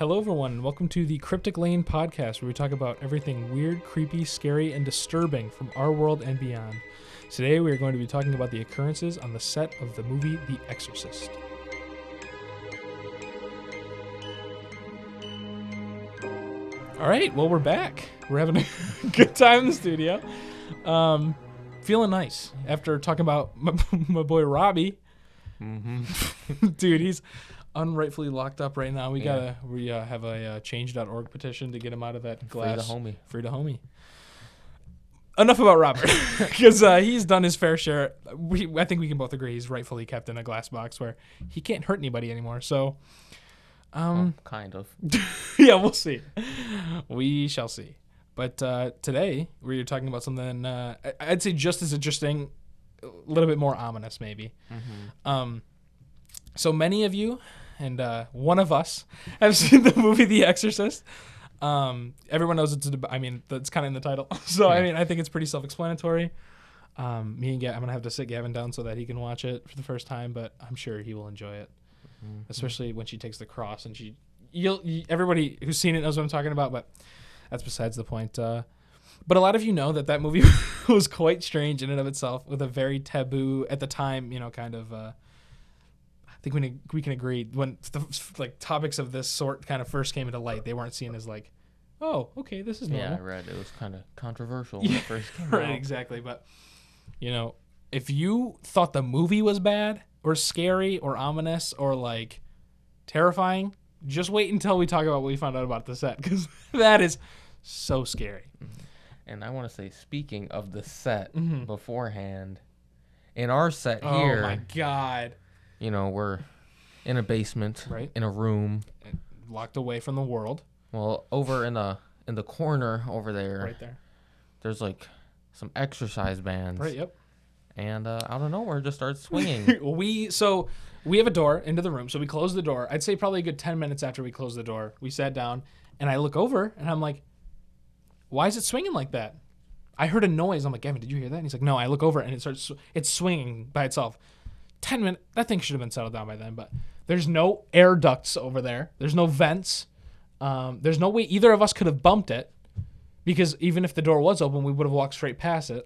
Hello, everyone. Welcome to the Cryptic Lane Podcast, where we talk about everything weird, creepy, scary, and disturbing from our world and beyond. Today, we are going to be talking about the occurrences on the set of the movie The Exorcist. All right, well, we're back. We're having a good time in the studio. Feeling nice after talking about my boy Robbie. Mm-hmm. Dude, he's unrightfully locked up right now. We have a change.org petition to get him out of that glass. Free to homie. Enough about Robert, because he's done his fair share. I think we can both agree he's rightfully kept in a glass box where he can't hurt anybody anymore. So, kind of. Yeah, we'll see. We shall see. But today we're talking about something I'd say just as interesting, a little bit more ominous, maybe. Mm-hmm. So many of you, and one of us, have seen the movie The Exorcist. Everyone knows it's that's kind of in the title. So, I think it's pretty self-explanatory. I'm going to have to sit Gavin down so that he can watch it for the first time, but I'm sure he will enjoy it, especially when she takes the cross. And everybody who's seen it knows what I'm talking about, but that's besides the point. But a lot of you know that movie was quite strange in and of itself, with a very taboo, at the time, kind of... I think we can agree when topics of this sort kind of first came into light, they weren't seen as like, oh, okay, this is normal. Yeah, I read it was kind of controversial when it first came out. Right, exactly. But if you thought the movie was bad or scary or ominous or like terrifying, just wait until we talk about what we found out about the set, because that is so scary. And I want to say, speaking of the set beforehand, in our set here, oh my God. We're in a basement, right, in a room, locked away from the world. Well, over in the corner over there, right there, there's like some exercise bands. Right. Yep. And out of nowhere, it just starts swinging. We have a door into the room, so we close the door. I'd say probably a good 10 minutes after we closed the door, we sat down, and I look over, and I'm like, "Why is it swinging like that?" I heard a noise. I'm like, "Gavin, did you hear that?" And he's like, "No." I look over, and it's swinging by itself. 10 minutes, that thing should have been settled down by then, but there's no air ducts over there. There's no vents. There's no way either of us could have bumped it, because even if the door was open, we would have walked straight past it.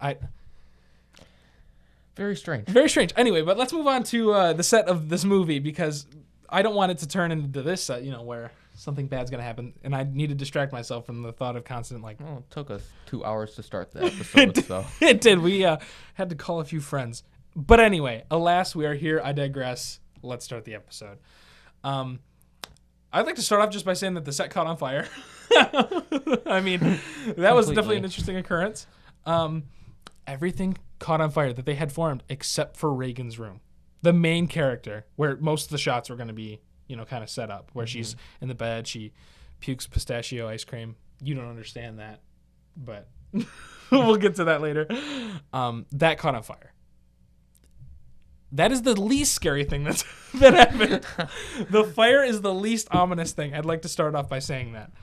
Very strange. Very strange. Anyway, but let's move on to the set of this movie, because I don't want it to turn into this set, where something bad's going to happen, and I need to distract myself from the thought of constant, Well, it took us 2 hours to start the episode, so. It did. We had to call a few friends. But anyway, alas, we are here. I digress. Let's start the episode. I'd like to start off just by saying that the set caught on fire. That was definitely an interesting occurrence. Everything caught on fire that they had formed, except for Reagan's room, the main character, where most of the shots were going to be, kind of set up, where she's in the bed, she pukes pistachio ice cream. You don't understand that, but we'll get to that later. That caught on fire. That is the least scary thing that happened. The fire is the least ominous thing. I'd like to start off by saying that.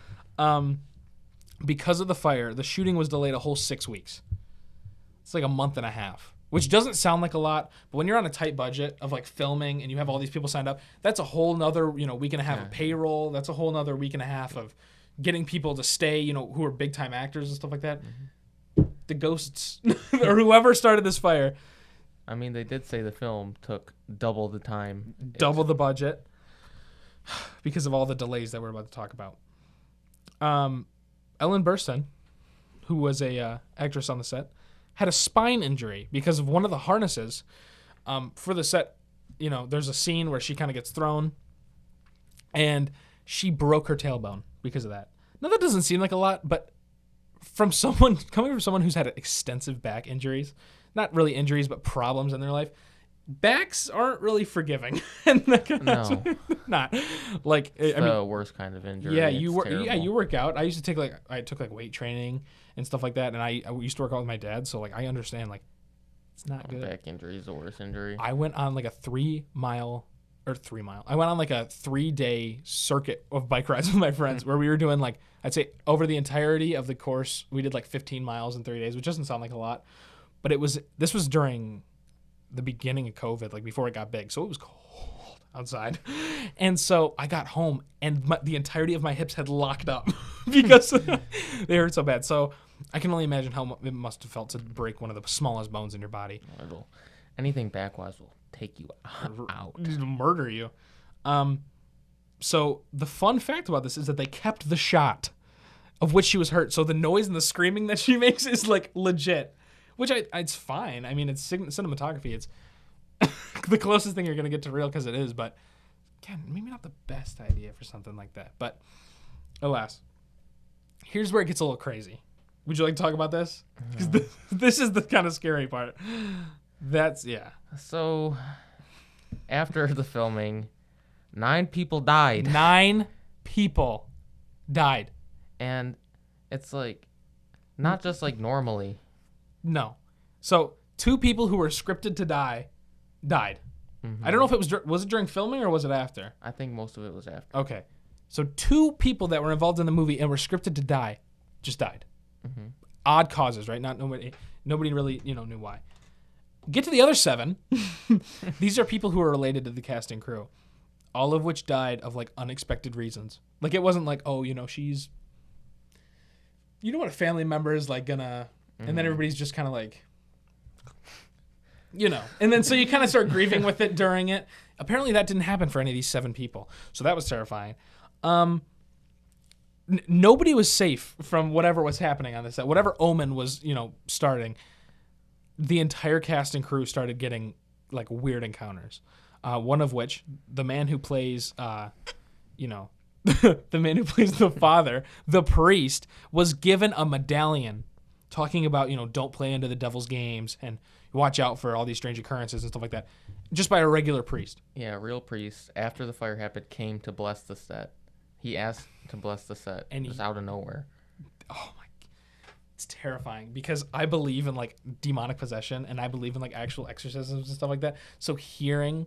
Because of the fire, the shooting was delayed a whole 6 weeks. It's like a month and a half, which doesn't sound like a lot, but when you're on a tight budget of like filming and you have all these people signed up, that's a whole nother, week and a half of payroll. That's a whole nother week and a half of getting people to stay, who are big time actors and stuff like that. The ghosts or whoever started this fire. They did say the film took double the time. Double the budget because of all the delays that we're about to talk about. Ellen Burstyn, who was a actress on the set, had a spine injury because of one of the harnesses. For the set, there's a scene where she kind of gets thrown, and she broke her tailbone because of that. Now, that doesn't seem like a lot, but coming from someone who's had extensive back injuries, not really injuries, but problems in their life, backs aren't really forgiving. No. Not. Like, it's the worst kind of injury. Yeah, you work out. I used to took weight training and stuff like that, and I used to work out with my dad, so I understand, it's not good. Back injury is the worst injury. I went on a 3 mile. I went on a 3-day circuit of bike rides with my friends where we were doing I'd say over the entirety of the course, we did 15 miles in 3 days, which doesn't sound like a lot, but this was during the beginning of COVID, before it got big. So it was cold. outside. And so I got home, and the entirety of my hips had locked up because they hurt so bad. So I can only imagine how it must have felt to break one of the smallest bones in your body. Anything backwise will take you out. It'll murder you. So the fun fact about this is that they kept the shot of which she was hurt. So the noise and the screaming that she makes is like legit, which it's fine. I mean, it's cinematography. It's the closest thing you're going to get to real because it is. But again, maybe not the best idea for something like that. But alas, here's where it gets a little crazy. Would you like to talk about this? Because this is the kind of scary part. So after the filming, 9 people died. 9 people died. And it's like, not just like normally. No. So 2 people who were scripted to die died. Mm-hmm. I don't know if it was it during filming or was it after? I think most of it was after. Okay. So 2 people that were involved in the movie and were scripted to die just died. Mm-hmm. Odd causes, right? Nobody really, knew why. Get to the other 7. These are people who are related to the cast and crew, all of which died of like unexpected reasons. Like it wasn't like, oh, she's, what a family member is like gonna, and then everybody's just kind of like, and then so you kind of start grieving with it during it. Apparently that didn't happen for any of these 7 people, so that was terrifying. Nobody was safe from whatever was happening on this set. Whatever omen was, starting. The entire cast and crew started getting like weird encounters. One of which, the man who plays, the man who plays the father, the priest, was given a medallion talking about, don't play into the devil's games and watch out for all these strange occurrences and stuff like that, just by a regular priest. Yeah, a real priest, after the fire happened, came to bless the set. He asked to bless the set, and just out of nowhere. Oh my, it's terrifying because I believe in like demonic possession and I believe in like actual exorcisms and stuff like that. So hearing,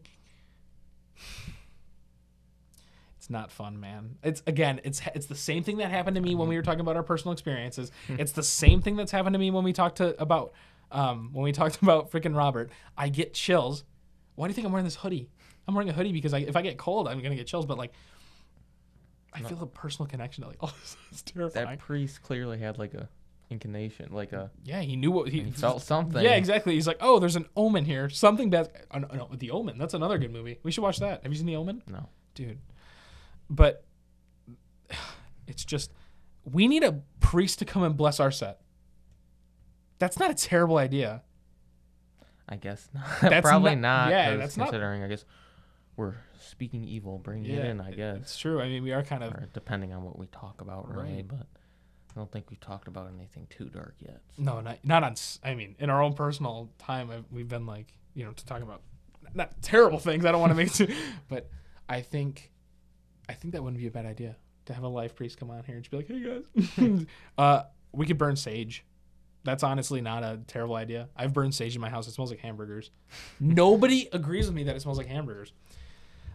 it's not fun, man. It's the same thing that happened to me when we were talking about our personal experiences. It's the same thing that's happened to me when we talked about freaking Robert. I get chills. Why do you think I'm wearing this hoodie? I'm wearing a hoodie because if I get cold, I'm gonna get chills. But like, I feel a personal connection to like, oh, this is terrifying. That priest clearly had like a inclination, like a he knew what he felt something. Yeah, exactly. He's like, oh, there's an omen here, something bad. Oh, no, The Omen. That's another good movie. We should watch that. Have you seen The Omen? No, dude. But it's just, we need a priest to come and bless our set. That's not a terrible idea. I guess not. That's probably not. Yeah, that's considering. I guess we're speaking evil, bringing it in. I guess it's true. I mean, we are kind of, or depending on what we talk about, really. Right. But I don't think we've talked about anything too dark yet. So. No, not on. I mean, in our own personal time, we've been like, to talk about not terrible things. I don't want to make it, but I think that wouldn't be a bad idea to have a live priest come on here and just be like, hey guys, we could burn sage. That's honestly not a terrible idea. I've burned sage in my house. It smells like hamburgers. Nobody agrees with me that it smells like hamburgers.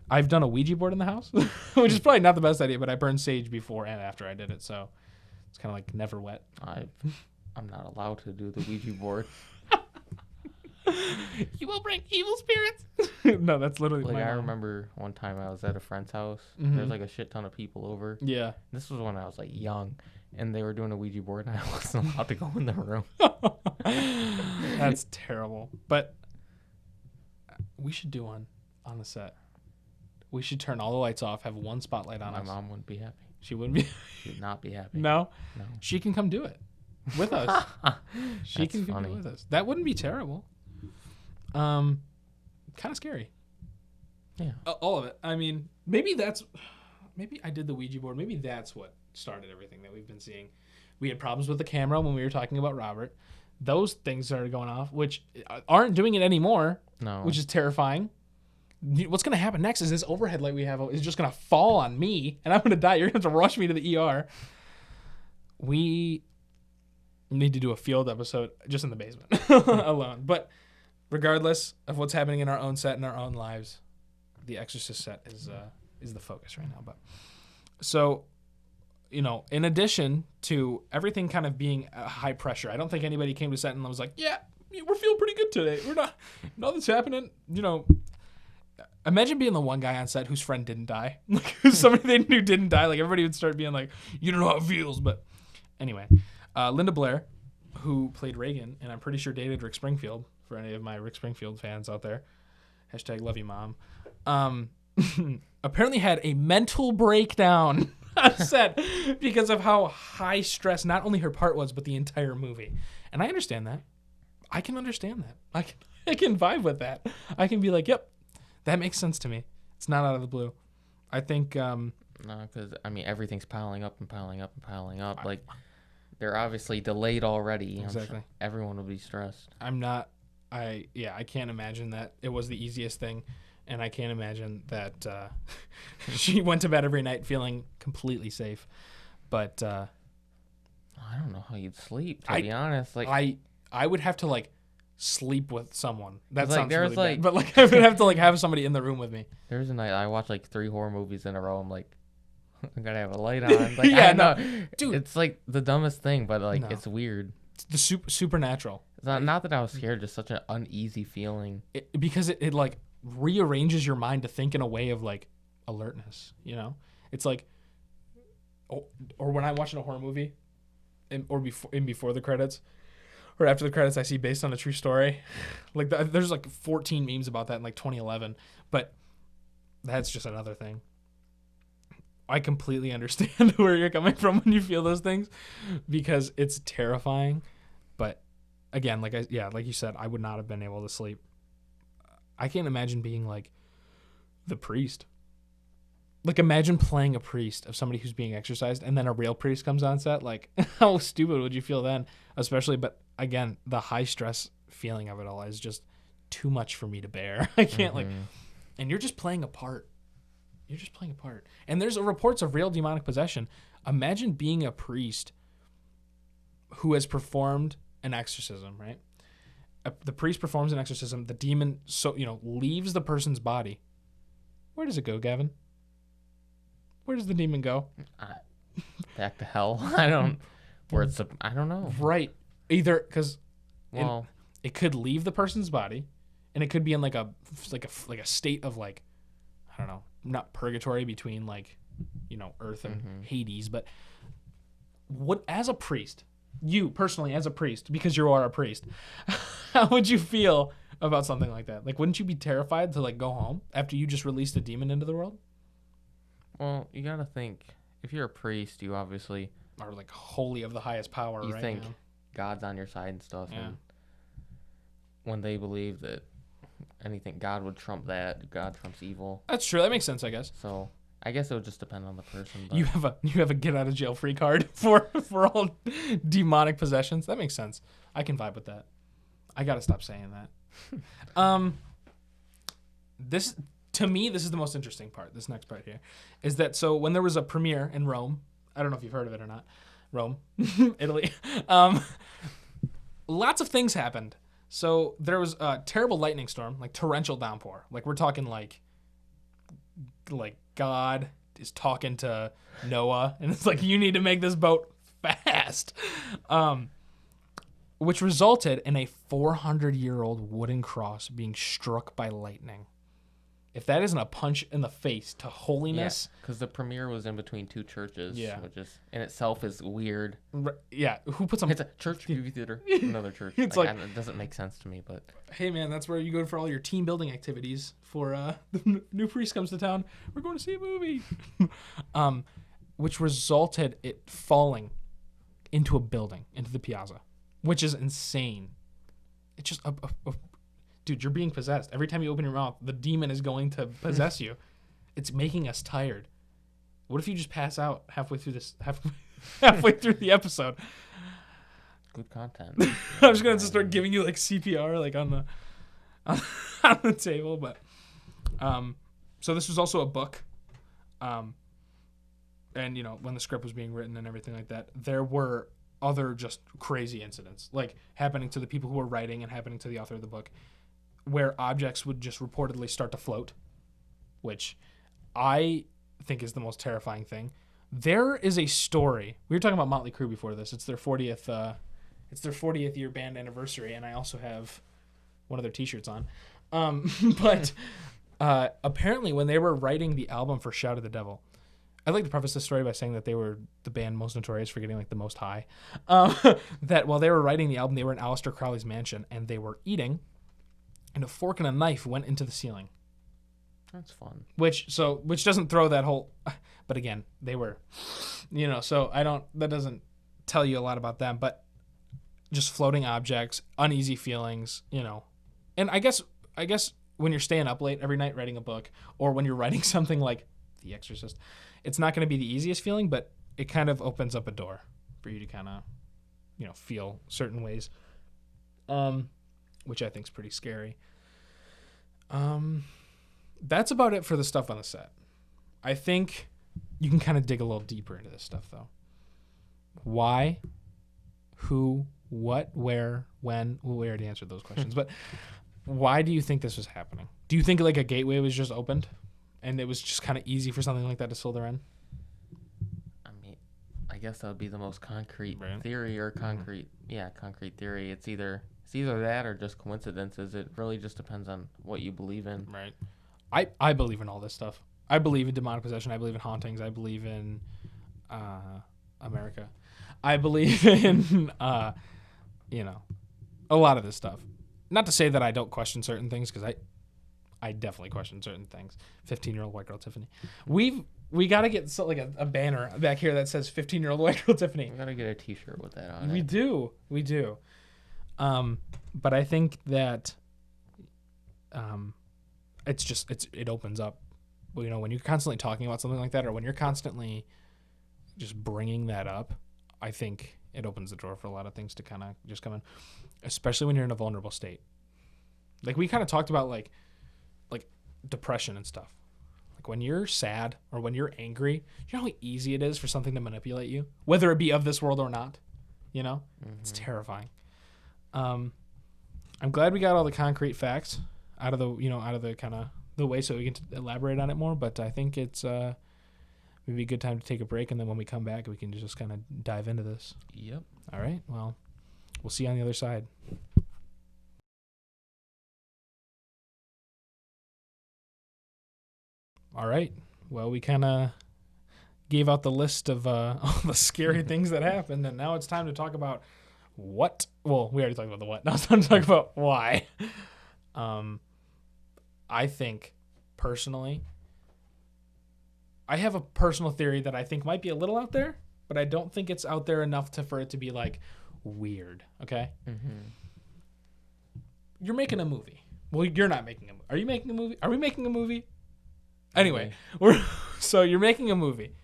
I've done a Ouija board in the house, which is probably not the best idea, but I burned sage before and after I did it, so it's kind of like never wet. I'm not allowed to do the Ouija board. You will bring evil spirits. No, that's literally like I remember one time I was at a friend's house. Mm-hmm. There's like a shit ton of people over. Yeah. This was when I was like young, and they were doing a Ouija board, and I wasn't allowed to go in the room. That's terrible. But we should do one on the set. We should turn all the lights off, have one spotlight on us. My mom wouldn't be happy. She wouldn't be. She would not be happy. No? No. She can come do it with us. She can come do it with us. That wouldn't be terrible. Kind of scary. Yeah. All of it. I mean, maybe I did the Ouija board. Maybe that's what started everything that we've been seeing. We had problems with the camera when we were talking about Robert. Those things started going off, which aren't doing it anymore. No. Which is terrifying. What's going to happen next is this overhead light we have is just going to fall on me, and I'm going to die. You're going to have to rush me to the ER. We need to do a field episode just in the basement alone. But regardless of what's happening in our own set and our own lives, the Exorcist set is the focus right now. But so, in addition to everything kind of being high pressure, I don't think anybody came to set and was like, yeah, we're feeling pretty good today. We're not, nothing's happening. Imagine being the one guy on set whose friend didn't die. Like, somebody they knew didn't die. Like, everybody would start being like, you don't know how it feels. But anyway, Linda Blair, who played Reagan, and I'm pretty sure dated Rick Springfield, for any of my Rick Springfield fans out there. Hashtag love you, mom. Apparently had a mental breakdown on set because of how high stress not only her part was, but the entire movie. And I understand that. I can understand that. I can vibe with that. I can be like, yep, that makes sense to me. It's not out of the blue. I think... no, because, I mean, everything's piling up and piling up and piling up. Like, they're obviously delayed already. Exactly. Sure everyone will be stressed. I can't imagine that it was the easiest thing. And I can't imagine that she went to bed every night feeling completely safe. But... I don't know how you'd sleep, to be honest. Like, I would have to, like, sleep with someone. That like, sounds really like, bad. But, like, I would have to, like, have somebody in the room with me. There was a night I watched, like, 3 horror movies in a row. I'm like, I gotta have a light on. Like, yeah, no. Dude. It's, like, the dumbest thing, but, like, it's weird. It's the supernatural. It's not that I was scared, just such an uneasy feeling. Because it, like, rearranges your mind to think in a way of, like, alertness, you know? It's like... Or when I'm watching a horror movie, before the credits... Or after the credits, I see based on a true story. Like, there's like 14 memes about that in like 2011. But that's just another thing. I completely understand where you're coming from when you feel those things, because it's terrifying. But again, like you said, I would not have been able to sleep. I can't imagine being like the priest. Like, imagine playing a priest of somebody who's being exorcised, and then a real priest comes on set. Like, how stupid would you feel then? Especially, but again, the high stress feeling of it all is just too much for me to bear. I can't and you're just playing a part. You're just playing a part. And there's reports of real demonic possession. Imagine being a priest who has performed an exorcism, right? The priest performs an exorcism. The demon, leaves the person's body. Where does it go, Gavin? Where does the demon go? Back to hell. I don't know. Right. Either because it could leave the person's body, and it could be in like a state of, like, I don't know, not purgatory between, like, earth and Hades, but what, as a priest, you personally as a priest, because you are a priest, how would you feel about something like that? Like, wouldn't you be terrified to, like, go home after you just released a demon into the world? Well, you gotta think, if you're a priest, you obviously are, like, holy of the highest power, you right? think God's on your side and stuff. Yeah. And when they believe that anything, God would trump that. God trumps evil. That's true. That makes sense, I guess. So I guess it would just depend on the person. But you have a get out of jail free card for all demonic possessions. That makes sense. I can vibe with that. I gotta stop saying that. To me, this is the most interesting part. This next part here is that, so when there was a premiere in Rome, I don't know if you've heard of it or not, Rome, Italy, lots of things happened. So there was a terrible lightning storm, like torrential downpour. Like, we're talking like God is talking to Noah, and it's like, you need to make this boat fast. Which resulted in a 400-year-old wooden cross being struck by lightning. If that isn't a punch in the face to holiness. Because the premiere was in between 2 churches, which is in itself is weird. Yeah, who puts them? It's a church, movie theater, another church. It's like it doesn't make sense to me, but hey, man, that's where you go for all your team building activities. For the new priest comes to town, we're going to see a movie, which resulted it falling into a building, into the piazza, which is insane. It's just dude, you're being possessed. Every time you open your mouth, the demon is going to possess you. It's making us tired. What if you just pass out halfway through the episode? Good content. I'm just gonna start giving you, like, CPR, like, on the table. But so this was also a book, and when the script was being written and everything like that, there were other just crazy incidents, like, happening to the people who were writing and happening to the author of the book, where objects would just reportedly start to float, which I think is the most terrifying thing. There is a story. We were talking about Motley Crue before this. It's their 40th year band anniversary, and I also have one of their T-shirts on. But Apparently, when they were writing the album for Shout at the Devil, I'd like to preface this story by saying that they were the band most notorious for getting like the most high. That while they were writing the album, they were in Aleister Crowley's mansion and they were eating, and a fork and a knife went into the ceiling. That's fun. Which doesn't throw that whole, but again, they were, so that doesn't tell you a lot about them, but just floating objects, uneasy feelings, and I guess when you're staying up late every night writing a book, or when you're writing something like The Exorcist, it's not going to be the easiest feeling, but it kind of opens up a door for you to kind of, feel certain ways, which I think is pretty scary. That's about it for the stuff on the set. I think you can kind of dig a little deeper into this stuff, though. Why, who, what, where, when? Well, we already answered those questions, but why do you think this was happening? Do you think like a gateway was just opened and it was just kind of easy for something like that to slither in? I mean, I guess that would be the most concrete theory or concrete theory. It's either that or just coincidences. It really just depends on what you believe in. Right. I believe in all this stuff. I believe in demonic possession. I believe in hauntings. I believe in America. I believe in, a lot of this stuff. Not to say that I don't question certain things, because I definitely question certain things. 15-year-old white girl Tiffany. We got to get a banner back here that says 15-year-old white girl Tiffany. We got to get a T-shirt with that on it. We do. But I think that it opens up. When you're constantly talking about something like that, or when you're constantly just bringing that up, I think it opens the door for a lot of things to kind of just come in, especially when you're in a vulnerable state. Like we kind of talked about like depression and stuff. Like when you're sad or when you're angry, you know how easy it is for something to manipulate you, whether it be of this world or not. It's terrifying. I'm glad we got all the concrete facts out of the kind of the way, so we can elaborate on it more. But I think it's maybe a good time to take a break, and then when we come back, we can just kind of dive into this. Yep. All right. Well, we'll see you on the other side. All right. Well, we kind of gave out the list of all the scary things that happened, and now it's time to talk about what. Well, we already talked about the what. Now it's time to talk about why. I think, personally, I have a personal theory that I think might be a little out there, but I don't think it's out there enough for it to be, like, weird, okay? Mm-hmm. You're making a movie. Well, you're not making a movie. Are you making a movie? Are we making a movie? Anyway, so you're making a movie.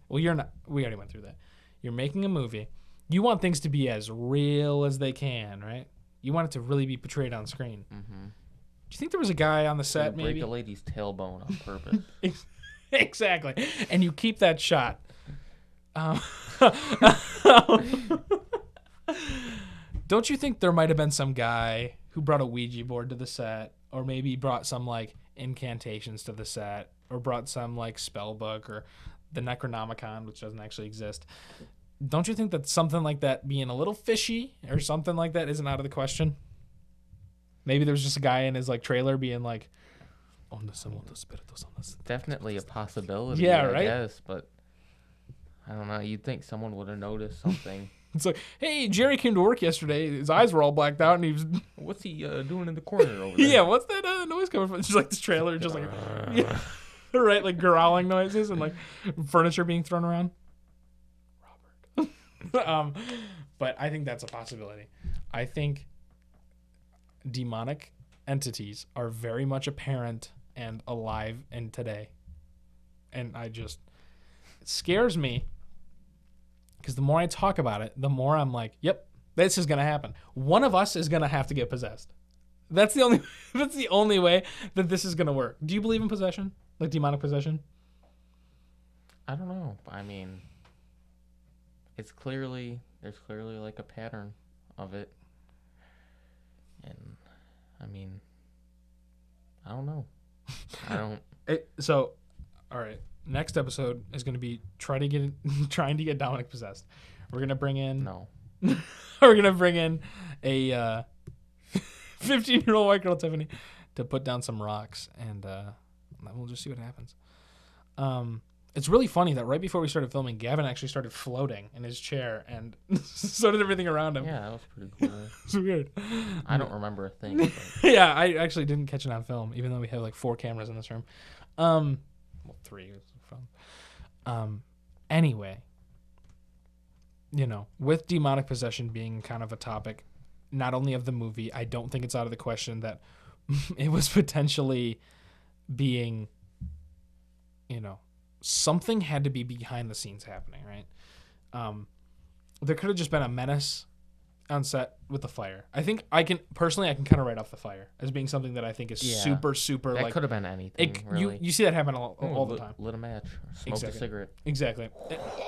Well, you're not. We already went through that. You're making a movie. You want things to be as real as they can, right? You want it to really be portrayed on screen. Mm-hmm. Do you think there was a guy on the set, maybe? Break a lady's tailbone on purpose. Exactly. And you keep that shot. Don't you think there might have been some guy who brought a Ouija board to the set, or maybe brought some, like, incantations to the set, or brought some, like, spell book, or the Necronomicon, which doesn't actually exist? Don't you think that something like that being a little fishy or something like that isn't out of the question? Maybe there's just a guy in his like trailer being like, definitely a possibility. Yeah, right. I guess, but I don't know. You'd think someone would have noticed something. It's like, hey, Jerry came to work yesterday. His eyes were all blacked out, and he was. What's he doing in the corner over there? Yeah, what's that noise coming from? It's just like this trailer, just like, right, like growling noises and like furniture being thrown around. Robert. But I think that's a possibility. I think demonic entities are very much apparent and alive in today, and it scares me. Because the more I talk about it, the more I'm like, yep, this is going to happen. One of us is going to have to get possessed. That's the only way that this is going to work. Do you believe in possession? Like demonic possession? I don't know. I mean, there's clearly like a pattern of it. And I mean, I don't know. All right. Next episode is going to be trying to get Dominic possessed. We're going to bring in we're going to bring in a 15-year-old white girl Tiffany to put down some rocks and we'll just see what happens. It's really funny that right before we started filming, Gavin actually started floating in his chair, and so did everything around him. Yeah, that was pretty cool. It's weird. I don't remember a thing. But... Yeah, I actually didn't catch it on film, even though we have like 4 cameras in this room. Well, 3 is fun. Anyway, with demonic possession being kind of a topic, not only of the movie, I don't think it's out of the question that it was potentially being, something had to be behind the scenes happening, right? There could have just been a menace on set with the fire. I think I can kind of write off the fire as being something that I think is super that like, could have been anything. Really. You see that happen all the time. Lit a match, smoked a cigarette. Exactly.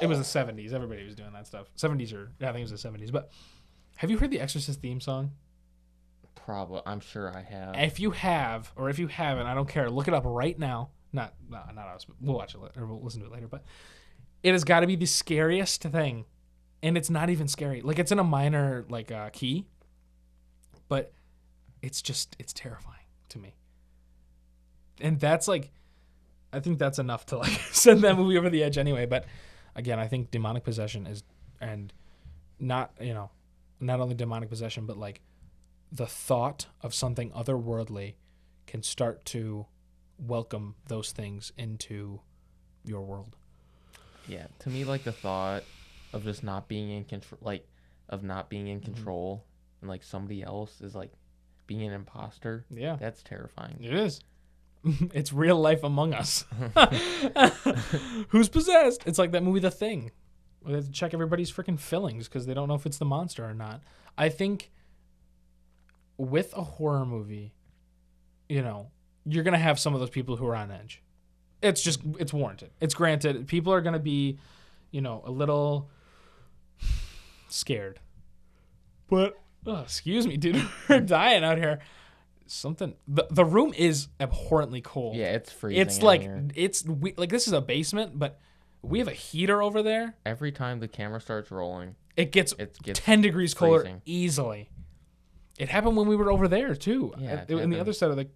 It was the 70s. Everybody was doing that stuff. 70s I think it was the 70s. But have you heard the Exorcist theme song? Probably. I'm sure I have. If you have, or if you haven't, I don't care. Look it up right now. Not us, but we'll watch it later, or we'll listen to it later. But it has got to be the scariest thing. And it's not even scary. Like, it's in a minor, key. But it's terrifying to me. And that's, I think that's enough to, send that movie over the edge anyway. But, again, I think demonic possession is, and not only demonic possession, but, the thought of something otherworldly can start to welcome those things into your world. Yeah, to me, the thought of just not being in control, and somebody else is being an imposter. Yeah, that's terrifying. It is. It's real life Among Us. Who's possessed? It's like that movie The Thing, where they have to check everybody's freaking fillings because they don't know if it's the monster or not. I think with a horror movie, you're gonna have some of those people who are on edge. It's warranted. It's granted. People are gonna be, a little scared. But excuse me, dude, we're dying out here. The room is abhorrently cold. Yeah, it's freezing. It's this is a basement, but we have a heater over there. Every time the camera starts rolling, it gets 10 degrees colder freezing. Easily. It happened when we were over there too. Yeah, in the other side of the.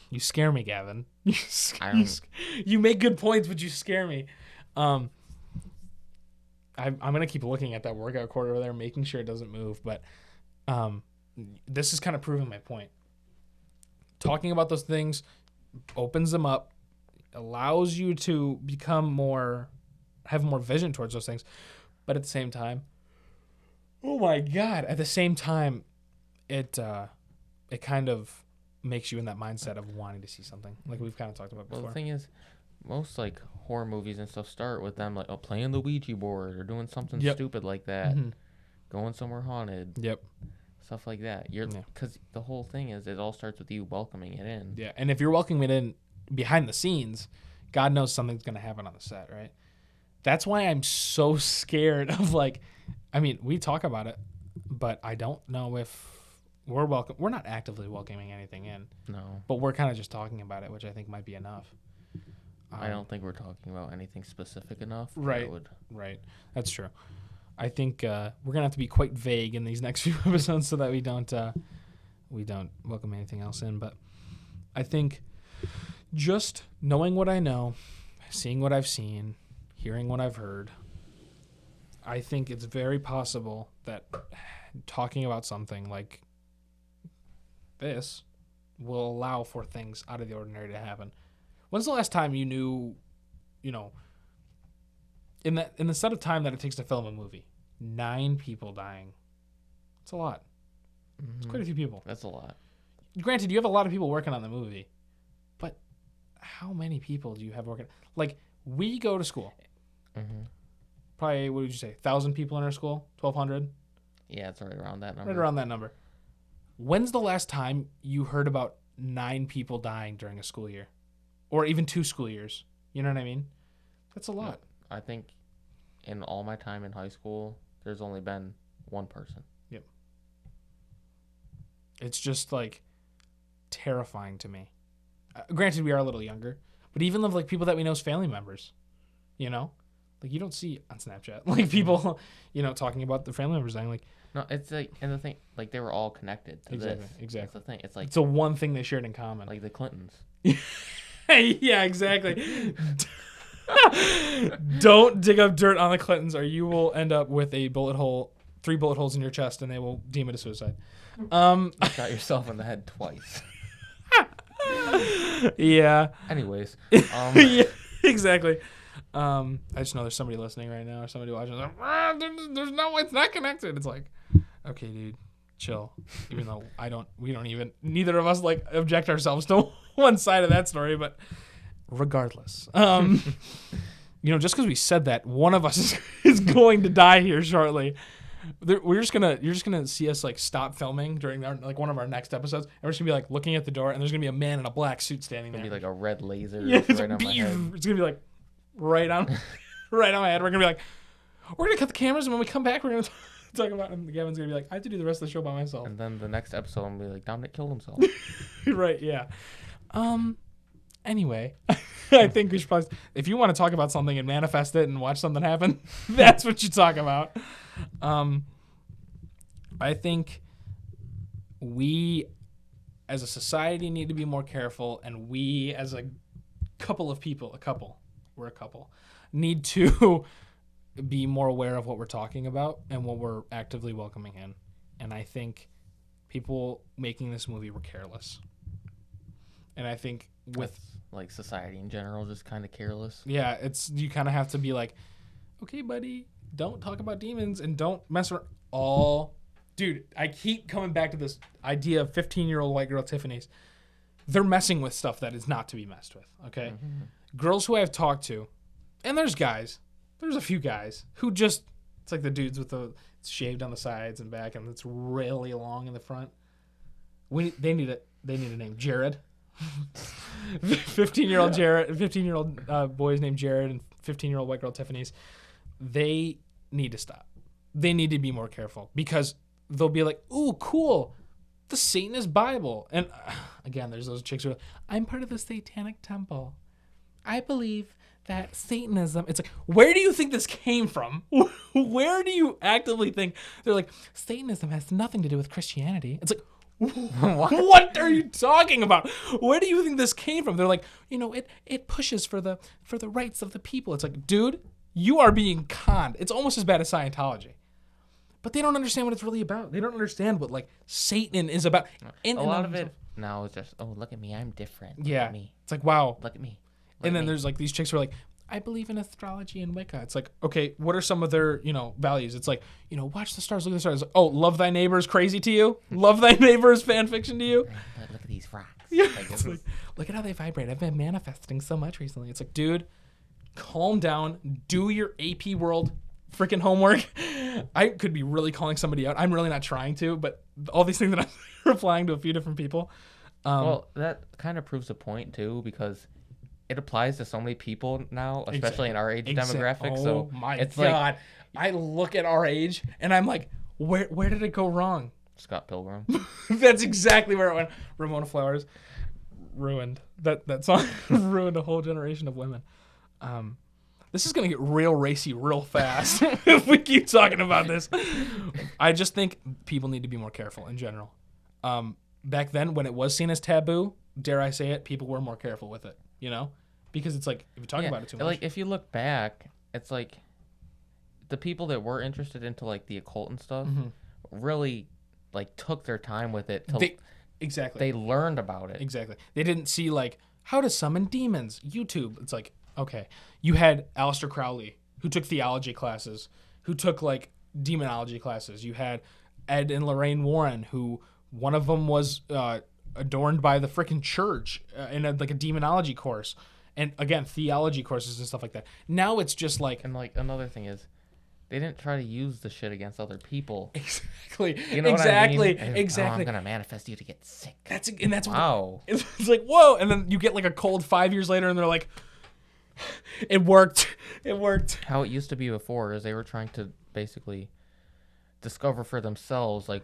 You scare me, Gavin. You make good points, but you scare me. I'm gonna keep looking at that workout cord over there, making sure it doesn't move. But this is kind of proving my point. Talking about those things opens them up, allows you to have more vision towards those things. But at the same time, oh my God! At the same time, it kind of makes you in that mindset of wanting to see something, like we've kind of talked about before. Well, the thing is, most horror movies and stuff start with them playing the Ouija board or doing something stupid like that, going somewhere haunted. Yep. Stuff like that. Because the whole thing is, it all starts with you welcoming it in. Yeah, and if you're welcoming it in behind the scenes, God knows something's gonna happen on the set, right? That's why I'm so scared of we talk about it, but I don't know if we're not actively welcoming anything in. No. But we're kind of just talking about it, which I think might be enough. I don't think we're talking about anything specific enough. Right. Right. That's true. I think we're gonna have to be quite vague in these next few episodes so that we don't welcome anything else in. But I think just knowing what I know, seeing what I've seen, hearing what I've heard, I think it's very possible that talking about something like this will allow for things out of the ordinary to happen. When's the last time you knew, in the set of time that it takes to film a movie, 9 people dying? It's a lot. Mm-hmm. It's quite a few people. That's a lot. Granted, you have a lot of people working on the movie, but how many people do you have working? We go to school. Mm-hmm. Probably, what would you say, 1,000 people in our school? 1,200? Yeah, it's right around that number. Right around that number. When's the last time you heard about 9 people dying during a school year? Or even 2 school years? You know what I mean? That's a lot. I think in all my time in high school, there's only been 1 person. Yep. It's just, terrifying to me. Granted, we are a little younger. But even of, people that we know as family members, Like, you don't see on Snapchat, like, people, talking about their family members dying. Like, no, it's like, and the thing, like, they were all connected to this. Exactly. That's the thing. It's like, it's the one thing they shared in common. like the Clintons. Yeah, exactly. Don't dig up dirt on the Clintons, or you will end up with a 3 bullet holes in your chest, and they will deem it a suicide. You shot yourself in the head twice. Yeah. Anyways. Yeah, exactly. I just know there's somebody listening right now, or somebody watching. Like, there's no way it's not connected. It's like, okay, dude, chill. Even though neither of us like object ourselves to one side of that story, but regardless, just because we said that, one of us is going to die here shortly. You're just gonna see us like stop filming during one of our next episodes, and we're just gonna be like looking at the door, and there's gonna be a man in a black suit standing there. It's gonna be like a red laser right on my head. It's gonna be like right on my head. We're gonna be like, we're gonna cut the cameras, and when we come back, we're gonna talk about. And Gavin's gonna be like, I have to do the rest of the show by myself. And then the next episode, I'm gonna be like, Dominic killed himself. Right? Yeah. Anyway, I think we should probably, if you want to talk about something and manifest it and watch something happen, that's what you talk about. I think we as a society need to be more careful, and we as a couple, need to be more aware of what we're talking about and what we're actively welcoming in. And I think people making this movie were careless. And I think with like society in general, just kind of careless. Yeah, you kind of have to be like, okay, buddy, don't talk about demons and don't mess around. Dude, I keep coming back to this idea of 15-year-old white girl Tiffany's. They're messing with stuff that is not to be messed with, okay? Mm-hmm. Girls who I've talked to, and there's a few guys who just, it's like the dudes with it's shaved on the sides and back, and it's really long in the front. They need a name. Jared. 15-year-old Jared, 15-year-old boys named Jared, and 15-year-old white girl Tiffany's. They need to stop. They need to be more careful, because they'll be like, ooh, cool, the Satanist Bible. And again, there's those chicks who are like, I'm part of the Satanic Temple. I believe that Satanism. It's like, where do you think this came from? Where do you actively think? They're like, Satanism has nothing to do with Christianity. It's like, what are you talking about? Where do you think this came from? They're like, it pushes for the rights of the people. It's like, dude, you are being conned. It's almost as bad as Scientology. But they don't understand what it's really about. They don't understand what like Satan is about. A lot of it now is just, oh, look at me, I'm different. Look at me. It's like, wow. Look at me. And then there's like these chicks who are like, I believe in astrology and Wicca. It's like, okay, what are some of their, values? It's like, watch the stars, look at the stars. Oh, love thy neighbor is crazy to you? Love thy neighbor is fan fiction to you? Look at these rocks. Yeah. It's like, look at how they vibrate. I've been manifesting so much recently. It's like, dude, calm down. Do your AP World freaking homework. I could be really calling somebody out. I'm really not trying to, but all these things that I'm replying to a few different people. Well, that kind of proves a point, too, because it applies to so many people now, especially in our age demographic. So my God. Like, I look at our age and I'm like, where did it go wrong? Scott Pilgrim. That's exactly where it went. Ramona Flowers ruined that song. Ruined a whole generation of women. This is gonna get real racy real fast if we keep talking about this. I just think people need to be more careful in general. Back then, when it was seen as taboo, dare I say it, people were more careful with it. Because it's like, if you talk about it too much. Like, if you look back, it's like the people that were interested into like the occult and stuff really like took their time with it. Exactly. They learned about it. Exactly. They didn't see like how to summon demons. YouTube. It's like, okay, you had Aleister Crowley, who took theology classes, who took like demonology classes. You had Ed and Lorraine Warren, who one of them was adorned by the freaking church in a demonology course, and again theology courses and stuff like that. Now it's just like, and like another thing is, they didn't try to use the shit against other people. Exactly. You know exactly. What I mean? Exactly. I'm gonna manifest you to get sick. That's wow. It's like, whoa, and then you get like a cold 5 years later, and they're like, it worked. It worked. How it used to be before is they were trying to basically discover for themselves, like,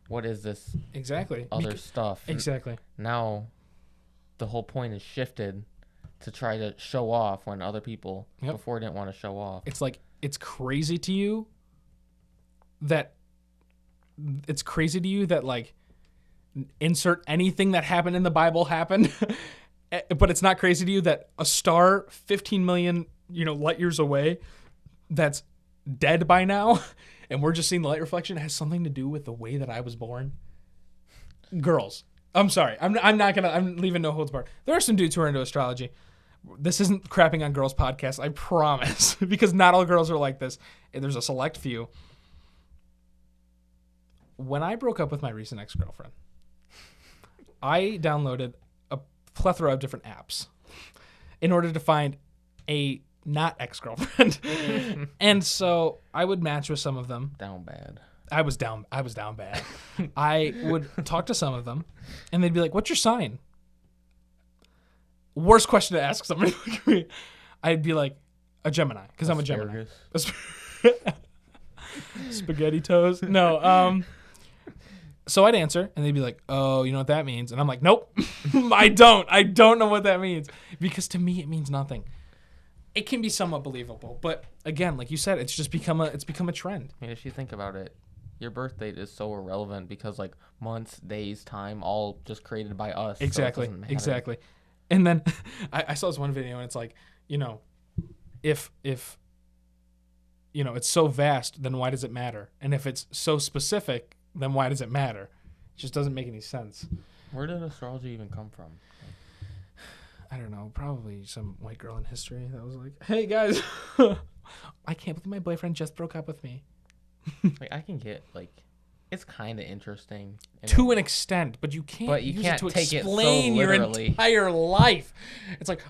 what is this other stuff? Exactly. Now, the whole point is shifted to try to show off when other people before didn't want to show off. It's like, it's crazy to you that like insert anything that happened in the Bible happened, but it's not crazy to you that a star 15 million, light years away that's dead by now, and we're just seeing the light reflection, has something to do with the way that I was born. Girls, I'm sorry. I'm leaving no holds barred. There are some dudes who are into astrology. This isn't crapping on girls podcast, I promise, because not all girls are like this. There's a select few. When I broke up with my recent ex-girlfriend, I downloaded a plethora of different apps in order to find a not ex-girlfriend. And so I would match with some of them. Down bad. I was down bad. I would talk to some of them, and they'd be like, "What's your sign?" Worst question to ask somebody like me. I'd be like, a Gemini, because I'm a Gemini. Spaghetti toes? No. So I'd answer, and they'd be like, "Oh, you know what that means?" And I'm like, "Nope, I don't. I don't know what that means." Because to me, it means nothing. It can be somewhat believable, but again, like you said, it's just become a trend. I mean, if you think about it, your birth date is so irrelevant because like months, days, time, all just created by us. Exactly. So Exactly. And then I saw this one video, and it's like, if it's so vast, then why does it matter? And if it's so specific, then why does it matter? It just doesn't make any sense. Where did astrology even come from? I don't know. Probably some white girl in history that was like, "Hey guys, I can't believe my boyfriend just broke up with me." Like I can get like, it's kind of interesting to an extent, but you can't use it to explain your entire life. It's like,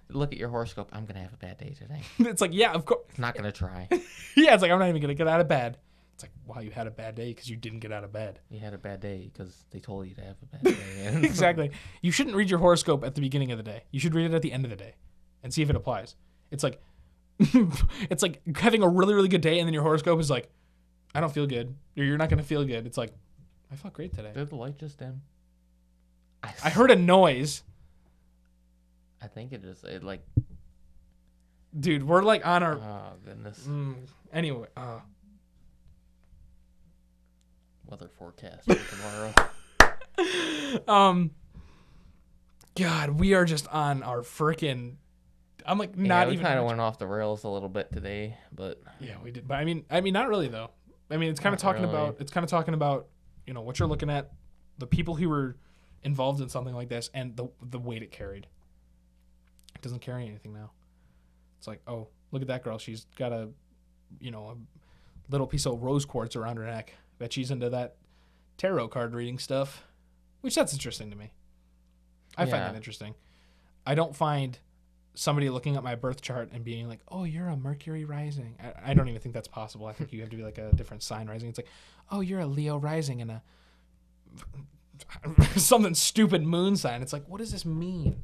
look at your horoscope. I'm gonna have a bad day today. It's like, yeah, of course. Not gonna try. Yeah, it's like, I'm not even gonna get out of bed. It's like, wow, you had a bad day because you didn't get out of bed. You had a bad day because they told you to have a bad day. Exactly. You shouldn't read your horoscope at the beginning of the day. You should read it at the end of the day and see if it applies. It's like, it's like having a really, really good day, and then your horoscope is like, "I don't feel good," or "You're not gonna feel good." It's like, I felt great today. Did the light just dim? I heard a noise. I think it like. Dude, we're like on our. Oh goodness. Anyway. Weather forecast for tomorrow. God, we are just on our freaking. I'm like not even. We kind of went off the rails a little bit today, but. Yeah, we did. But I mean, not really though. I mean, it's kind of talking about. It's kind of talking about, what you're looking at, the people who were involved in something like this, and the weight it carried. It doesn't carry anything now. It's like, oh, look at that girl. She's got a little piece of rose quartz around her neck. Bet she's into that tarot card reading stuff, which that's interesting to me. I find that interesting. I don't find somebody looking at my birth chart and being like, "Oh, you're a Mercury rising." I don't even think that's possible. I think you have to be like a different sign rising. It's like, "Oh, you're a Leo rising and a something stupid moon sign." It's like, what does this mean?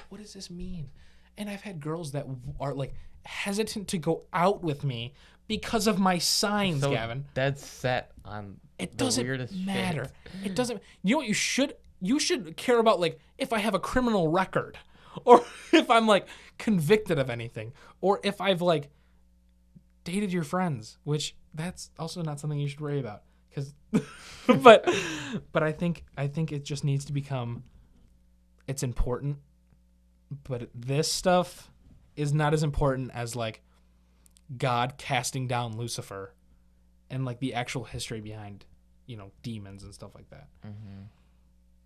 What does this mean? And I've had girls that are like hesitant to go out with me because of my signs, so Gavin. Dead set on it the doesn't weirdest matter. shit. It doesn't. You know what? You should care about, like, if I have a criminal record, or if I'm like convicted of anything, or if I've like dated your friends, which that's also not something you should worry about. Because, but I think it just needs to become. It's important, but this stuff is not as important as like God casting down Lucifer, and like the actual history behind, demons and stuff like that. Mm-hmm.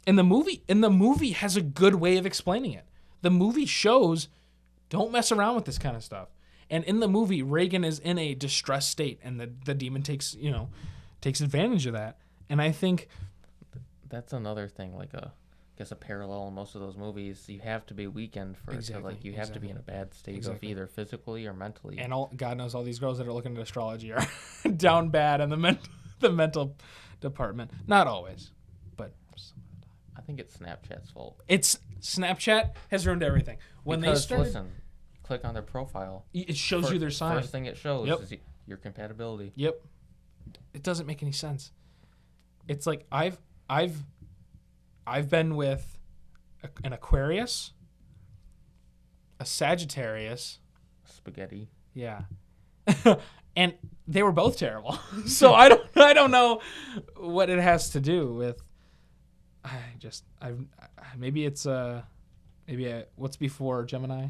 And the movie has a good way of explaining it. The movie shows, don't mess around with this kind of stuff. And in the movie, Reagan is in a distressed state, and the demon takes advantage of that. And I think that's another thing, like a parallel in most of those movies. You have to be weakened for it to, like, you have to be in a bad state of either physically or mentally. And God knows all these girls that are looking at astrology are down bad in the mental department. Not always, but some of the time. I think it's Snapchat's fault. It's Snapchat has ruined everything. Listen, click on their profile. It shows you their sign. First thing it shows is your compatibility. Yep. It doesn't make any sense. It's like I've been with an Aquarius, a Sagittarius. Spaghetti. Yeah. And they were both terrible. So I don't know what it has to do with. What's before Gemini?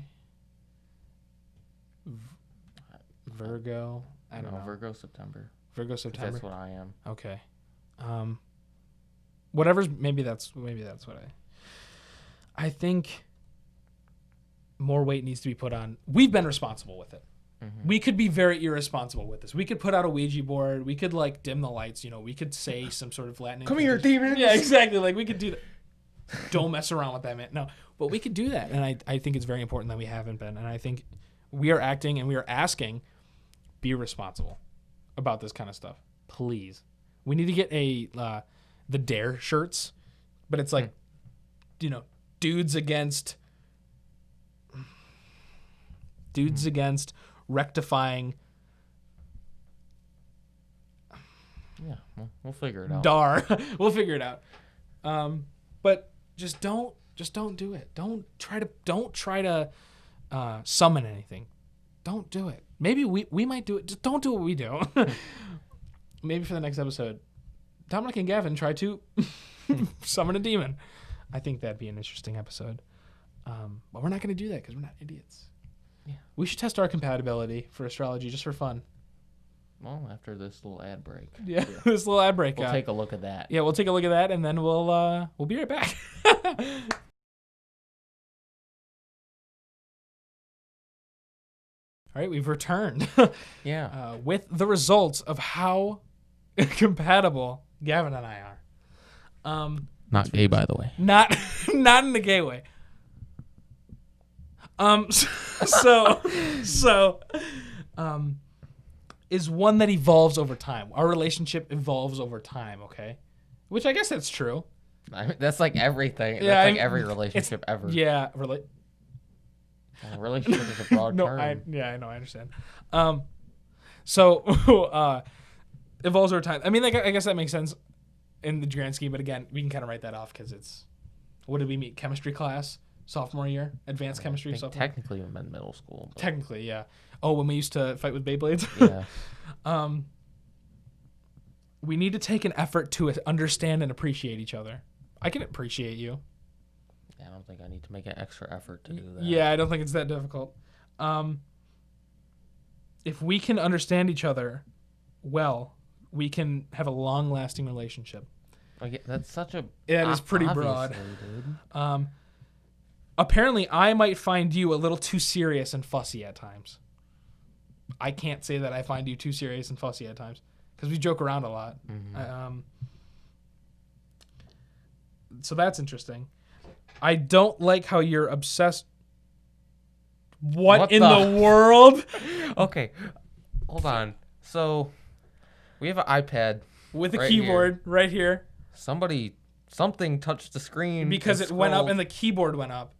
Virgo. I don't know. Virgo September. Virgo September. That's what I am. Okay. Whatever's maybe that's what I think more weight needs to be put on. We've been responsible with it. Mm-hmm. We could be very irresponsible with this. We could put out a Ouija board. We could like dim the lights. We could say some sort of Latin. Come here, demons. Yeah, exactly. Like we could do that. Don't mess around with that, man. No, but we could do that, and I think it's very important that we haven't been. And I think we are acting and we are asking, be responsible about this kind of stuff, please. We need to get the Dare shirts, but it's like, dudes against rectifying. Yeah, we'll figure it out. We'll figure it out. But just don't do it. Don't try to summon anything. Don't do it. Maybe we might do it. Just don't do what we do. Maybe for the next episode, Dominic and Gavin try to summon a demon. I think that'd be an interesting episode. But we're not going to do that because we're not idiots. Yeah. We should test our compatibility for astrology just for fun. Well, after this little ad break. Yeah. This little ad break. We'll take a look at that. Yeah, we'll take a look at that, and then we'll be right back. All right, we've returned. Yeah. With the results of how compatible Gavin and I are. Not gay, by the way. Not in the gay way. Is one that evolves over time. Our relationship evolves over time, okay? Which I guess that's true. That's like everything. Yeah, that's like every relationship ever. Yeah, a relationship is a broad term. I know, I understand. Evolves over time. I mean, I guess that makes sense in the grand scheme, but again, we can kind of write that off because it's, what did we meet? Chemistry class? Sophomore year? Advanced chemistry? Sophomore? Technically, I'm in middle school. But... Technically, yeah. Oh, when we used to fight with Beyblades? Yeah. We need to take an effort to understand and appreciate each other. I can appreciate you. Yeah, I don't think I need to make an extra effort to do that. Yeah, I don't think it's that difficult. If we can understand each other well, we can have a long-lasting relationship. Okay, that's such a... It is pretty broad. Dude. Apparently, I might find you a little too serious and fussy at times. I can't say that I find you too serious and fussy at times because we joke around a lot. Mm-hmm. So that's interesting. I don't like how you're obsessed. What in the world? Okay, hold on. So we have an iPad with a keyboard right here. Something touched the screen because it went up and the keyboard went up.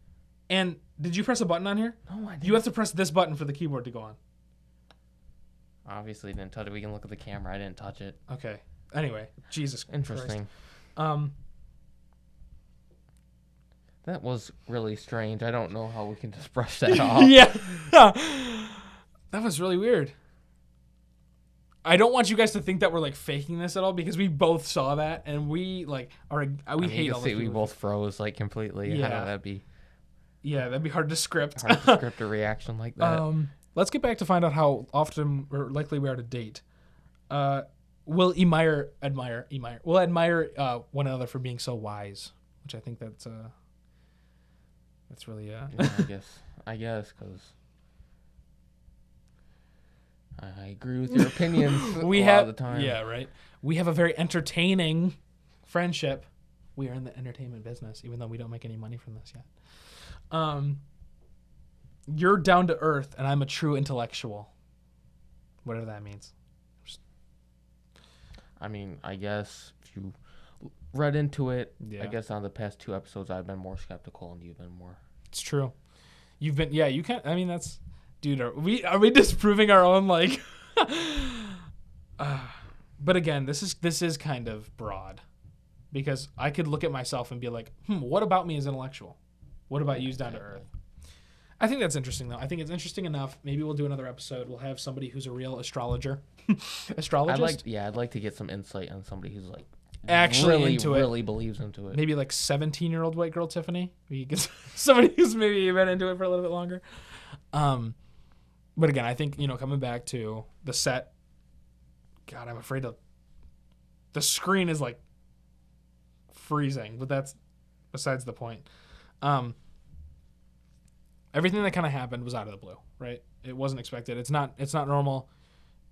And did you press a button on here? No, I didn't. You have to press this button for the keyboard to go on. Obviously didn't touch it. We can look at the camera. I didn't touch it. Okay. Anyway, Jesus Interesting. Christ. That was really strange. I don't know how we can just brush that off. Yeah. That was really weird. I don't want you guys to think that we're like faking this at all because we both saw that and we like hate all this. We both froze like completely. Yeah. That'd be hard to script. Hard to script a reaction like that. Let's get back to find out how often or likely we are to date. We'll admire one another for being so wise, which I think that's really yeah, I guess because I agree with your opinions a lot of the time. Yeah, right. We have a very entertaining friendship. We are in the entertainment business, even though we don't make any money from this yet. You're down to earth, and I'm a true intellectual. Whatever that means. I mean, I guess if you read into it, yeah. I guess on the past 2 episodes, I've been more skeptical, and you've been more. It's true. You've been, yeah. You can't. I mean, that's, dude. Are we disproving our own like? But again, this is kind of broad, because I could look at myself and be like, what about me as intellectual? What about you as down to earth? I think that's interesting, though. I think it's interesting enough. Maybe we'll do another episode. We'll have somebody who's a real astrologer. Astrologist? I'd like to get some insight on somebody who's like actually really believes into it. Maybe like 17-year-old white girl Tiffany. We get somebody who's maybe been into it for a little bit longer. But again, I think, coming back to the set, God, I'm afraid the screen is like freezing, but that's besides the point. Everything that kind of happened was out of the blue, right? It wasn't expected. It's not normal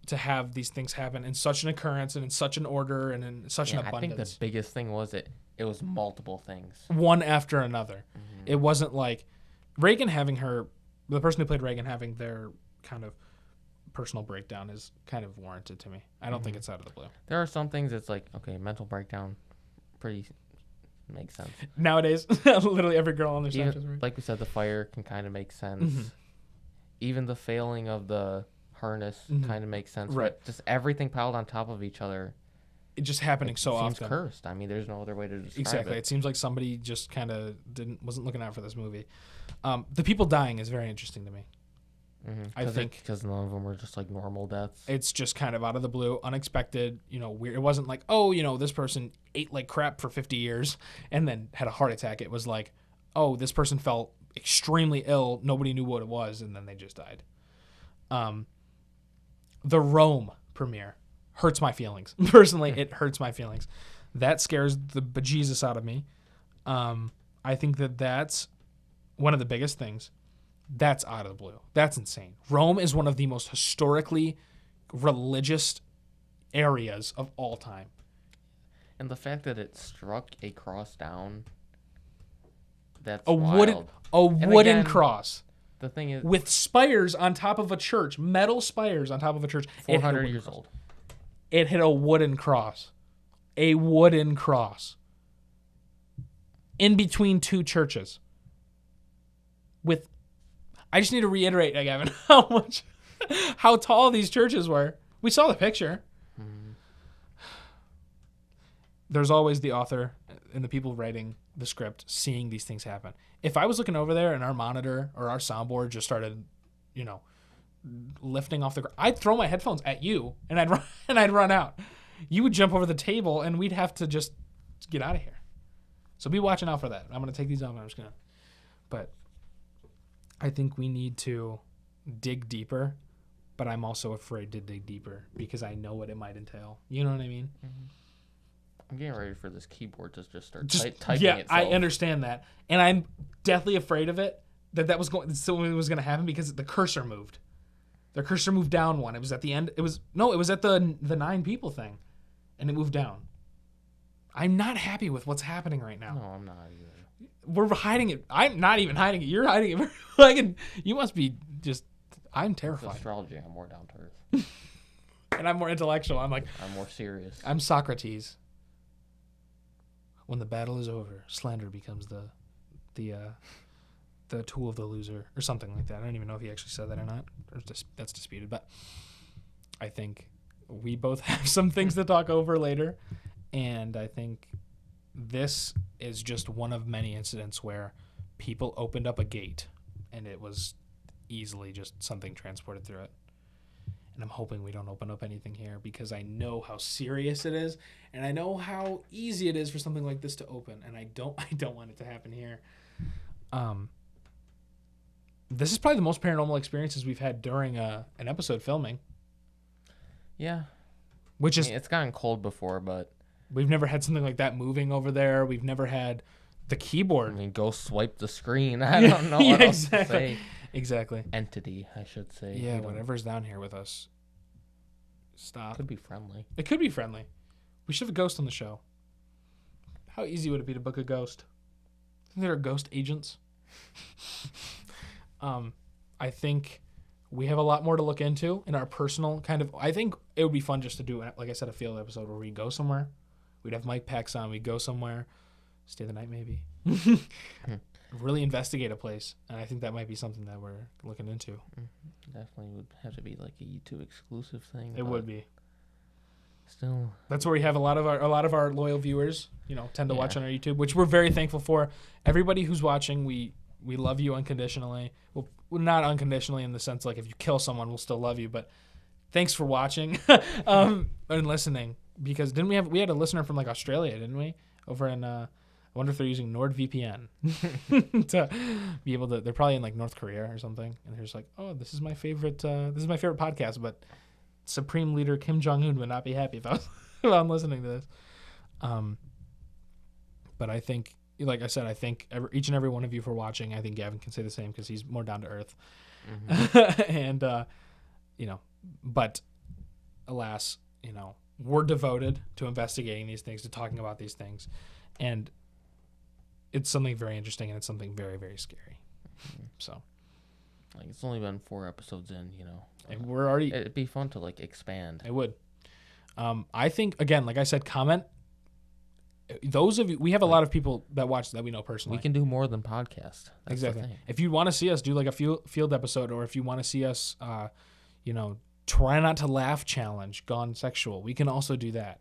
to have these things happen in such an occurrence and in such an order and in such an abundance. I think the biggest thing was it was multiple things. One after another. Mm-hmm. It wasn't like Reagan the person who played Reagan having their kind of personal breakdown is kind of warranted to me. I don't think it's out of the blue. There are some things it's like, okay, mental breakdown pretty makes sense. Nowadays, literally every girl on their Snapchat is like we said, the fire can kind of make sense. Mm-hmm. Even the failing of the harness kind of makes sense. Right. Just everything piled on top of each other. It just happening so often. It seems cursed. I mean, there's no other way to describe it. Exactly. It seems like somebody just kind of wasn't looking out for this movie. The people dying is very interesting to me. Mm-hmm. I think because none of them were just like normal deaths. It's just kind of out of the blue, unexpected, weird. It wasn't like, this person ate like crap for 50 years and then had a heart attack. It was like, this person felt extremely ill. Nobody knew what it was. And then they just died. The Rome premiere hurts my feelings. Personally, it hurts my feelings. That scares the bejesus out of me. I think that's one of the biggest things. That's out of the blue. That's insane. Rome is one of the most historically religious areas of all time. And the fact that it struck a cross down, that's a wild. wooden cross. The thing is, with spires on top of a church, metal spires on top of a church. 400 years old. It hit a wooden cross. A wooden cross. In between two churches. I just need to reiterate, Gavin, how tall these churches were. We saw the picture. Mm-hmm. There's always the author and the people writing the script seeing these things happen. If I was looking over there and our monitor or our soundboard just started, lifting off the ground, I'd throw my headphones at you and I'd run out. You would jump over the table and we'd have to just get out of here. So be watching out for that. I'm going to take these off. But I think we need to dig deeper, but I'm also afraid to dig deeper because I know what it might entail. You know what I mean? Mm-hmm. I'm getting ready for this keyboard to just start typing yeah, itself. I understand that. And I'm deathly afraid of it, that was going to happen because the cursor moved. The cursor moved down one. It was at the end. It was at the 9 people thing, and it moved down. I'm not happy with what's happening right now. No, I'm not either. We're hiding it. I'm not even hiding it. You're hiding it. You must be just. I'm terrified. With astrology, I'm more down to earth. And I'm more intellectual. I'm more serious. I'm Socrates. When the battle is over, slander becomes the tool of the loser, or something like that. I don't even know if he actually said that or not. That's disputed. But I think we both have some things to talk over later, and I think this is just one of many incidents where people opened up a gate and it was easily just something transported through it. And I'm hoping we don't open up anything here because I know how serious it is and I know how easy it is for something like this to open, and I don't want it to happen here. This is probably the most paranormal experiences we've had during an episode filming. Yeah. It's gotten cold before, but we've never had something like that moving over there. We've never had the keyboard. Go swipe the screen. I don't know what else to say. Exactly. Entity, I should say. Yeah, whatever's down here with us. Stop. It could be friendly. It could be friendly. We should have a ghost on the show. How easy would it be to book a ghost? Isn't there ghost agents? I think we have a lot more to look into in our personal kind of. I think it would be fun just to do, like I said, a field episode where we go somewhere. We'd have mic packs on. We'd go somewhere, stay the night maybe. Really investigate a place, and I think that might be something that we're looking into. Definitely would have to be like a YouTube exclusive thing. It would be. Still, that's where we have a lot of our loyal viewers. Tend to watch on our YouTube, which we're very thankful for. Everybody who's watching, we love you unconditionally. We'll not unconditionally in the sense like if you kill someone, we'll still love you. But thanks for watching and listening. Because we had a listener from like Australia, didn't we? Over in I wonder if they're using NordVPN to be able to. They're probably in like North Korea or something, and they're just like, oh, this is my favorite podcast, but Supreme Leader Kim Jong-un would not be happy if I'm listening to this. But I think, like I said, I thank each and every one of you for watching. I think Gavin can say the same because he's more down to earth. And, but alas, we're devoted to investigating these things, to talking about these things. And it's something very interesting, and it's something very, very scary. So. Like, it's only been 4 episodes in, And we're already... It'd be fun to, like, expand. It would. I think, again, like I said, comment. Those of you... We have a lot of people that watch that we know personally. We can do more than podcast. That's exactly. If you want to see us do, like, a field episode, or if you want to see us, try not to laugh challenge, gone sexual, we can also do that.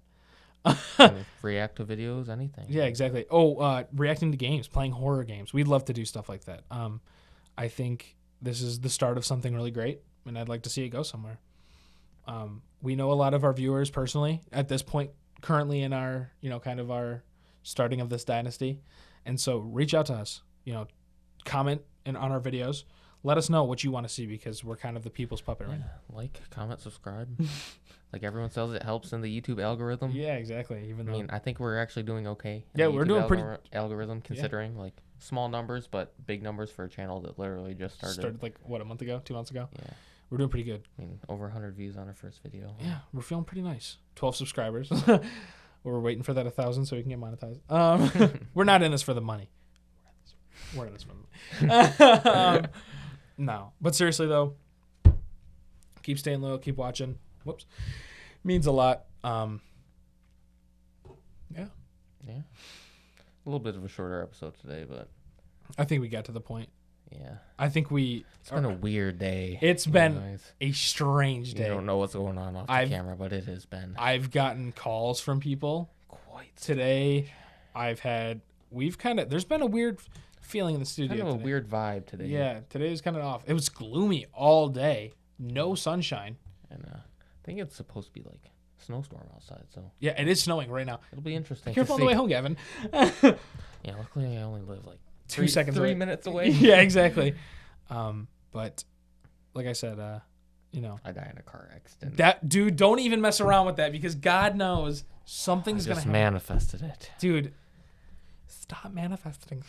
React to videos, anything. Yeah, exactly. Oh, reacting to games, playing horror games. We'd love to do stuff like that. I think this is the start of something really great, and I'd like to see it go somewhere. We know a lot of our viewers personally at this point, currently in our, kind of our starting of this dynasty. And so reach out to us, comment on our videos. Let us know what you want to see, because we're kind of the people's puppet right now. Like, comment, subscribe. Like everyone says, it helps in the YouTube algorithm. Yeah, exactly. I think we're actually doing okay. Yeah, we're doing pretty algorithm considering like small numbers, but big numbers for a channel that literally just started like a month ago, 2 months ago. Yeah, we're doing pretty good. Over 100 views on our first video. Yeah, we're feeling pretty nice. 12 subscribers. We're waiting for that 1,000 so we can get monetized. We're not in this for the money. We're in this for the money. No, but seriously though, keep staying loyal, keep watching. Whoops, means a lot. Yeah. A little bit of a shorter episode today, but I think we got to the point. Yeah. I think It's been a weird day. It's been a strange day. You don't know what's going on off the camera, but it has been. I've gotten calls from people quite today. There's been a weird feeling in the studio. Kind of a today. Weird vibe today. Yeah, today was kind of off. It was gloomy all day. No sunshine. And I think it's supposed to be like a snowstorm outside. So yeah, it is snowing right now. It'll be interesting. Be careful on the way home, Gavin. Yeah, luckily I only live like 2 seconds 3 minutes away. Yeah, exactly. But like I said, I die in a car accident. That dude, don't even mess around with that, because God knows something's gonna happen. Manifested it, dude. Stop manifesting.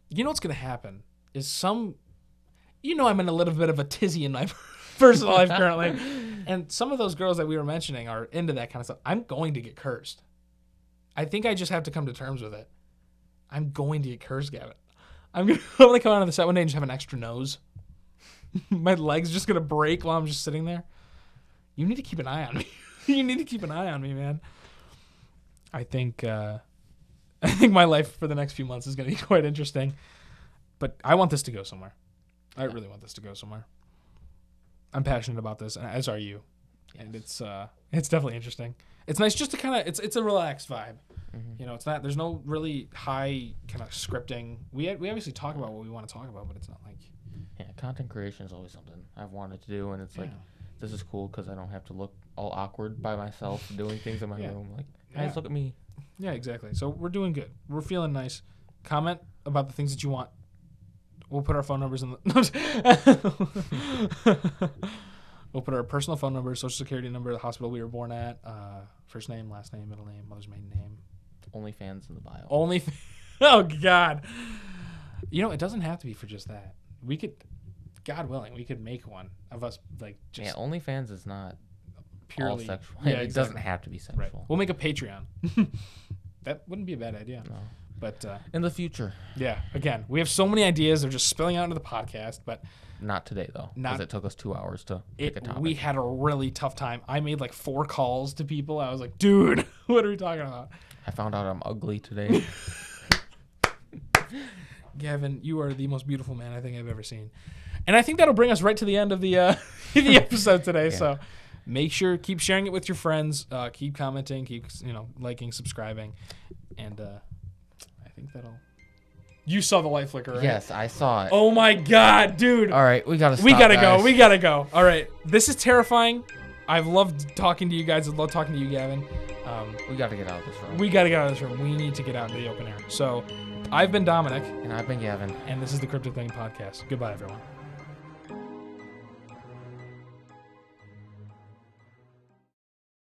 You know what's gonna happen is I'm in a little bit of a tizzy in my personal life currently, and some of those girls that we were mentioning are into that kind of stuff. I'm going to get cursed. I think I just have to come to terms with it. I'm going to get cursed, Gavin. I'm gonna come out of the set one day and just have an extra nose. My leg's just gonna break while I'm just sitting there. You need to keep an eye on me. You need to keep an eye on me, man. I think my life for the next few months is going to be quite interesting, but I want this to go somewhere. I really want this to go somewhere. I'm passionate about this, and as are you. Yes. And it's definitely interesting. It's nice just to kind of it's a relaxed vibe. Mm-hmm. It's not, there's no really high kind of scripting. We obviously talk about what we want to talk about, but it's not like content creation is always something I've wanted to do, and it's like this is cool because I don't have to look all awkward by myself doing things in my room. Like, guys, look at me. Yeah, exactly. So we're doing good. We're feeling nice. Comment about the things that you want. We'll put our phone numbers in the... We'll put our personal phone number, social security number, the hospital we were born at, first name, last name, middle name, mother's maiden name. OnlyFans in the bio. Oh, God. It doesn't have to be for just that. We could... God willing, we could make one of us, like, just... Yeah, OnlyFans is not purely all sexual. Yeah, it doesn't have to be sexual. Right. We'll make a Patreon. That wouldn't be a bad idea. No. But... in the future. Yeah, again, we have so many ideas. They're just spilling out into the podcast, but... Not today, though, because it took us 2 hours to pick a topic. We had a really tough time. I made, like, 4 calls to people. I was like, dude, what are we talking about? I found out I'm ugly today. Gavin, you are the most beautiful man I think I've ever seen. And I think that'll bring us right to the end of the the episode today. Yeah. So make sure, keep sharing it with your friends. Keep commenting, keep liking, subscribing. And I think You saw the light flicker, right? Yes, I saw it. Oh my god, dude. All right, we gotta stop, We gotta guys. go. We gotta go. All right. This is terrifying. I've loved talking to you guys. I've loved talking to you, Gavin. We gotta get out of this room. We gotta get out of this room. We need to get out into the open air. So, I've been Dominic. And I've been Gavin. And this is the Cryptic Lane Podcast. Goodbye, everyone.